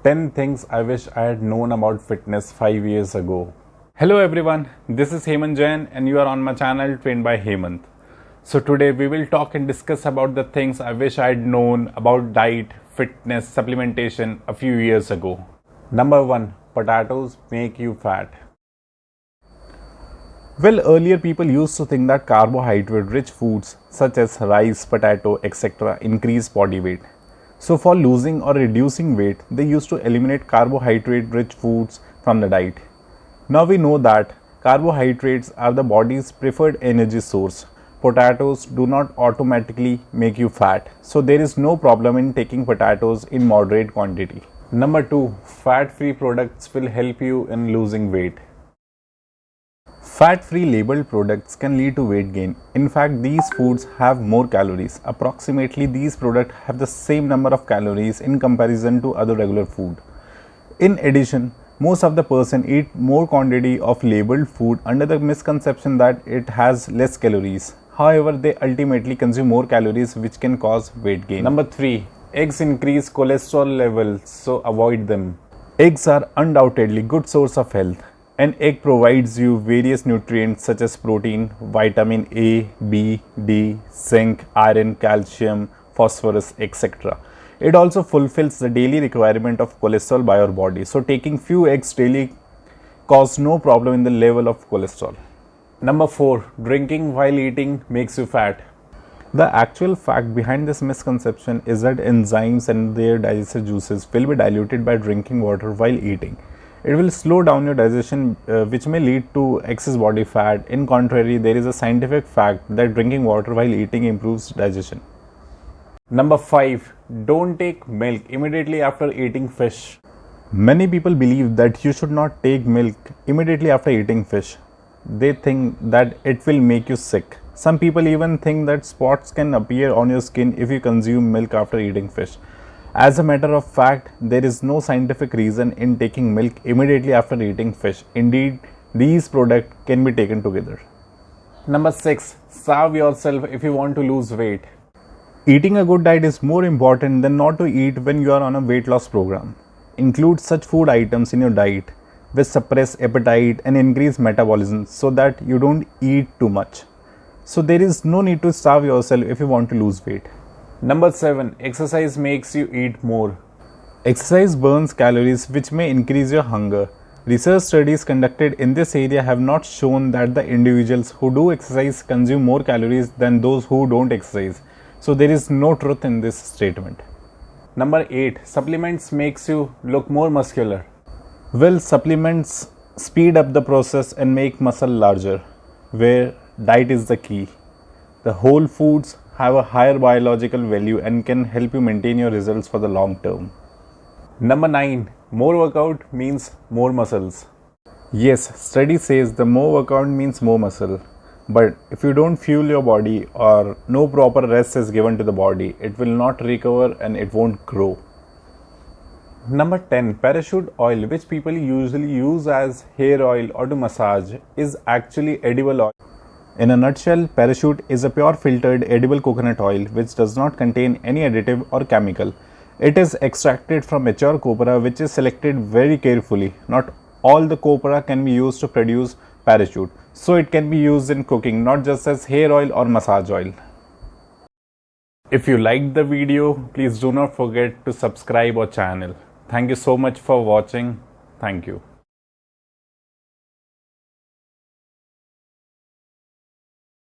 10 things I wish I had known about fitness 5 years ago. Hello everyone, this is Hemant Jain and you are on my channel Trained by Hemant. So today we will talk and discuss about the things I wish I had known about diet, fitness, supplementation a few years ago. Number 1. Potatoes make you fat. Well, earlier people used to think that carbohydrate-rich foods such as rice, potato, etc. increase body weight. So for losing or reducing weight, they used to eliminate carbohydrate-rich foods from the diet. Now we know that carbohydrates are the body's preferred energy source. Potatoes do not automatically make you fat, so there is no problem in taking potatoes in moderate quantity. Number 2. Fat-free products will help you in losing weight. Fat-free labeled products can lead to weight gain. In fact, these foods have more calories. Approximately, these products have the same number of calories in comparison to other regular food. In addition, most of the person eat more quantity of labeled food under the misconception that it has less calories. However, they ultimately consume more calories, which can cause weight gain. Number 3. Eggs increase cholesterol levels, so avoid them. Eggs are undoubtedly good source of health. An egg provides you various nutrients such as protein, vitamin A, B, D, zinc, iron, calcium, phosphorus, etc. It also fulfills the daily requirement of cholesterol by our body. So taking few eggs daily cause no problem in the level of cholesterol. Number 4. Drinking while eating makes you fat. The actual fact behind this misconception is that enzymes and their digestive juices will be diluted by drinking water while eating. It will slow down your digestion, which may lead to excess body fat. In contrary, there is a scientific fact that drinking water while eating improves digestion. Number 5. Don't take milk immediately after eating fish. Many people believe that you should not take milk immediately after eating fish. They think that it will make you sick. Some people even think that spots can appear on your skin if you consume milk after eating fish. As a matter of fact, there is no scientific reason in taking milk immediately after eating fish. Indeed, these products can be taken together. Number 6. Starve yourself if you want to lose weight. Eating a good diet is more important than not to eat when you are on a weight loss program. Include such food items in your diet which suppress appetite and increase metabolism so that you don't eat too much. So there is no need to starve yourself if you want to lose weight. Number 7. Exercise makes you eat more. Exercise burns calories which may increase your hunger. Research studies conducted in this area have not shown that the individuals who do exercise consume more calories than those who don't exercise. So there is no truth in this statement. Number 8. Supplements makes you look more muscular. Well, supplements speed up the process and make muscle larger, where diet is the key. The whole foods have a higher biological value and can help you maintain your results for the long term. Number 9. More workout means more muscles. Yes, study says the more workout means more muscle. But if you don't fuel your body or no proper rest is given to the body, it will not recover and it won't grow. Number 10. Parachute oil, which people usually use as hair oil or to massage, is actually edible oil. In a nutshell, Parachute is a pure filtered edible coconut oil which does not contain any additive or chemical. It is extracted from mature copra which is selected very carefully. Not all the copra can be used to produce Parachute, so it can be used in cooking, not just as hair oil or massage oil. If you liked the video, please do not forget to subscribe our channel. Thank you so much for watching. Thank you.